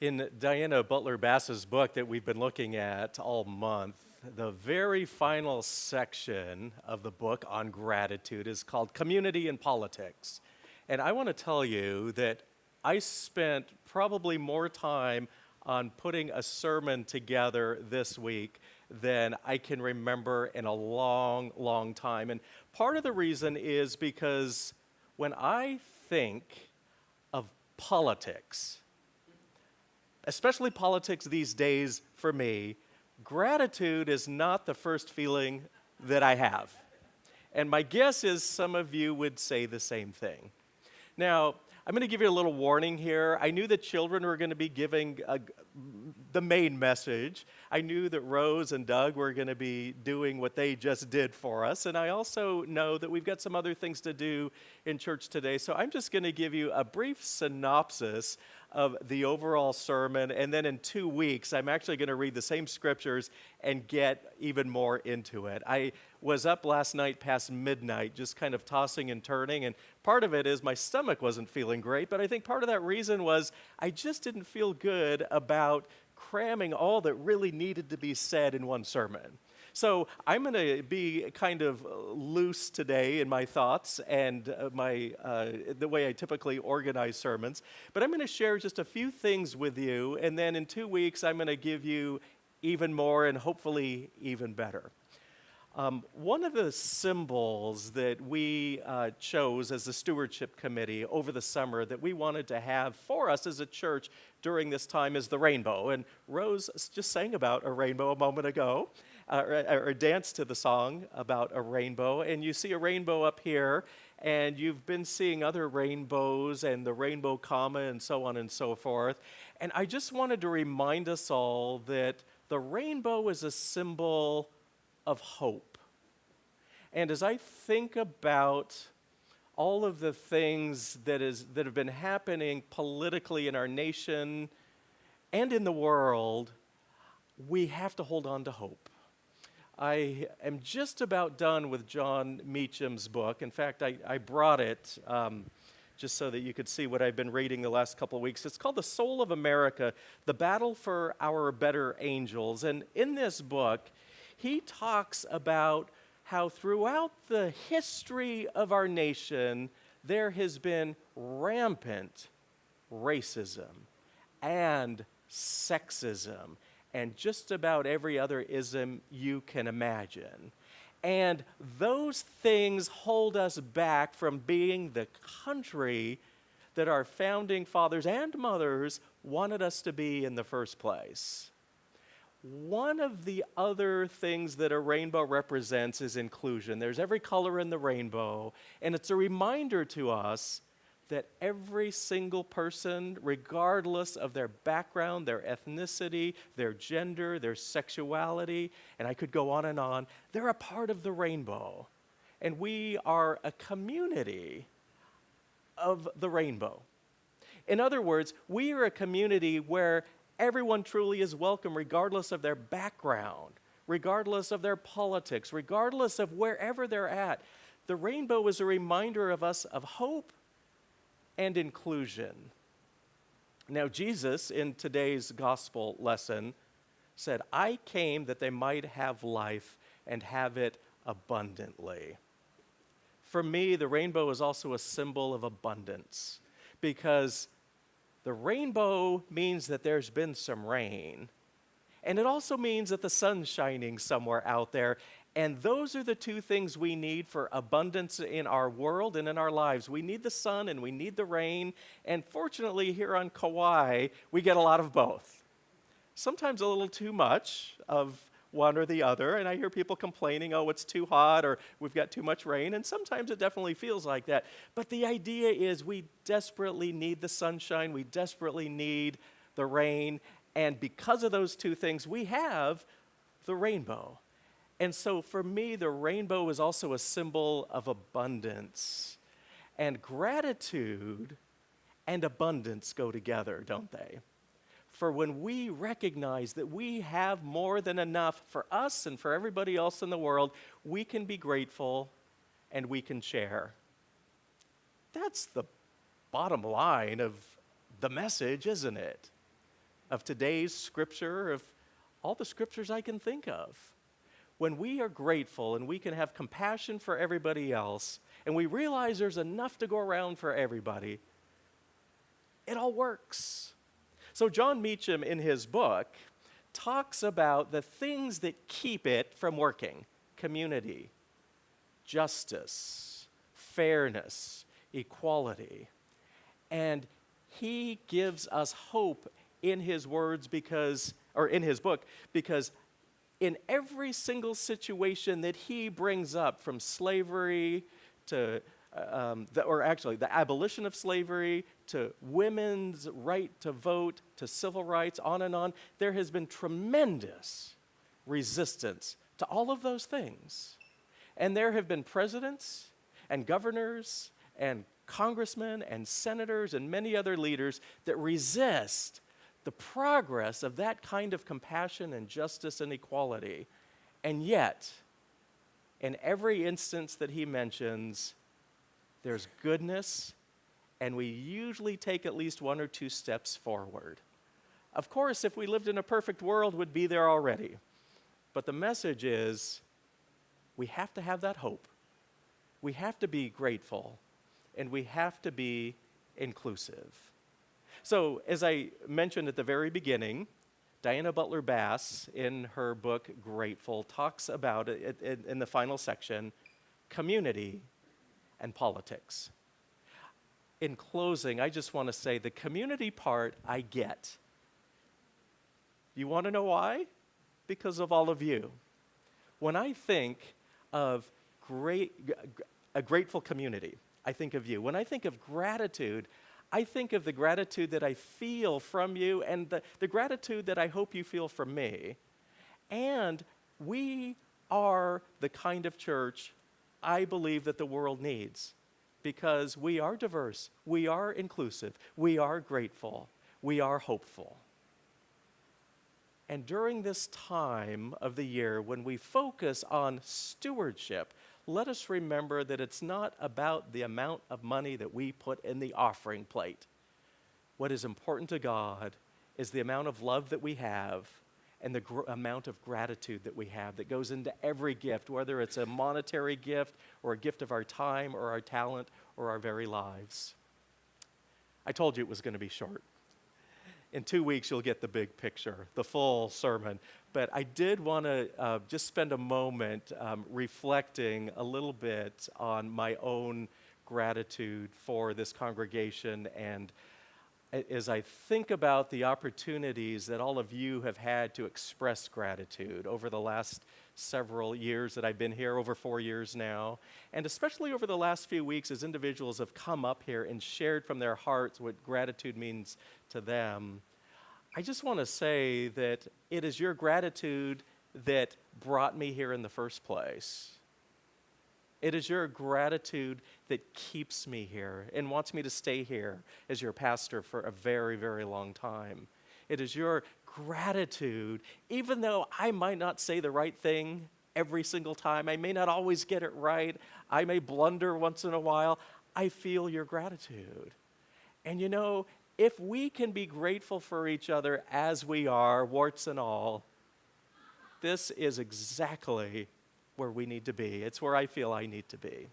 In Diana Butler Bass's book that we've been looking at all month, the very final section of the book on gratitude is called Community and Politics. And I want to tell you that I spent probably more time on putting a sermon together this week than I can remember in a long, long time. And part of the reason is because when I think of politics, especially politics these days for me, gratitude is not the first feeling that I have. And my guess is some of you would say the same thing. Now, I'm going to give you a little warning here. I knew that children were going to be giving the main message. I knew that Rose and Doug were going to be doing what they just did for us. And I also know that we've got some other things to do in church today. So I'm just going to give you a brief synopsis of the overall sermon. And then in 2 weeks, I'm actually going to read the same scriptures and get even more into it. I was up last night past midnight, just kind of tossing and turning. And part of it is my stomach wasn't feeling great. But I think part of that reason was I just didn't feel good about cramming all that really needed to be said in one sermon. So I'm going to be kind of loose today in my thoughts and the way I typically organize sermons. But I'm going to share just a few things with you, and then in 2 weeks I'm going to give you even more and hopefully even better. One of the symbols that we chose as the stewardship committee over the summer that we wanted to have for us as a church during this time is the rainbow. And Rose just sang about a rainbow a moment ago, or danced to the song about a rainbow. And you see a rainbow up here, and you've been seeing other rainbows and the rainbow comma and so on and so forth. And I just wanted to remind us all that the rainbow is a symbol of hope. And as I think about all of the things that have been happening politically in our nation and in the world, we have to hold on to hope. I am just about done with John Meacham's book. In fact, I brought it just so that you could see what I've been reading the last couple of weeks. It's called The Soul of America, The Battle for Our Better Angels. And in this book, he talks about how throughout the history of our nation, there has been rampant racism and sexism and just about every other ism you can imagine. And those things hold us back from being the country that our founding fathers and mothers wanted us to be in the first place. One of the other things that a rainbow represents is inclusion. There's every color in the rainbow, and it's a reminder to us that every single person, regardless of their background, their ethnicity, their gender, their sexuality, and I could go on, they're a part of the rainbow. And we are a community of the rainbow. In other words, we are a community where everyone truly is welcome, regardless of their background, regardless of their politics, regardless of wherever they're at. The rainbow is a reminder of us of hope and inclusion. Now, Jesus, in today's gospel lesson, said, "I came that they might have life and have it abundantly." For me, the rainbow is also a symbol of abundance, because the rainbow means that there's been some rain. And it also means that the sun's shining somewhere out there. And those are the two things we need for abundance in our world and in our lives. We need the sun and we need the rain. And fortunately, here on Kauai, we get a lot of both. Sometimes a little too much of one or the other. And I hear people complaining, oh, it's too hot or we've got too much rain. And sometimes it definitely feels like that. But the idea is we desperately need the sunshine. We desperately need the rain. And because of those two things, we have the rainbow. And so for me, the rainbow is also a symbol of abundance. And gratitude and abundance go together, don't they? For when we recognize that we have more than enough for us and for everybody else in the world, we can be grateful and we can share. That's the bottom line of the message, isn't it? of today's scripture, of all the scriptures I can think of. When we are grateful and we can have compassion for everybody else, and we realize there's enough to go around for everybody, it all works. So John Meacham, in his book, talks about the things that keep it from working: community, justice, fairness, equality. And he gives us hope in his words in his book, because in every single situation that he brings up, from slavery to, the abolition of slavery, to women's right to vote, to civil rights, on, there has been tremendous resistance to all of those things. And there have been presidents and governors and congressmen and senators and many other leaders that resist the progress of that kind of compassion and justice and equality. And yet, in every instance that he mentions, there's goodness, and we usually take at least one or two steps forward. Of course, if we lived in a perfect world, we'd be there already. But the message is, we have to have that hope. We have to be grateful, and we have to be inclusive. So, as I mentioned at the very beginning, Diana Butler Bass, in her book Grateful, talks about it in the final section, community and politics. In closing, I just want to say the community part I get. You want to know why? Because of all of you. When I think of a grateful community, I think of you. When I think of gratitude, I think of the gratitude that I feel from you, and the gratitude that I hope you feel from me. And we are the kind of church I believe that the world needs, because we are diverse, we are inclusive, we are grateful, we are hopeful. And during this time of the year when we focus on stewardship, let us remember that it's not about the amount of money that we put in the offering plate. What is important to God is the amount of love that we have and the amount of gratitude that we have that goes into every gift, whether it's a monetary gift or a gift of our time or our talent or our very lives. I told you it was going to be short. In 2 weeks, you'll get the big picture, the full sermon. But I did want to just spend a moment reflecting a little bit on my own gratitude for this congregation. And as I think about the opportunities that all of you have had to express gratitude over the last several years that I've been here, over 4 years now, and especially over the last few weeks as individuals have come up here and shared from their hearts what gratitude means to them, I just want to say that it is your gratitude that brought me here in the first place. It is your gratitude that keeps me here and wants me to stay here as your pastor for a very, very long time. It is your gratitude, even though I might not say the right thing every single time, I may not always get it right, I may blunder once in a while, I feel your gratitude. And you know, if we can be grateful for each other as we are, warts and all, this is exactly where we need to be. It's where I feel I need to be.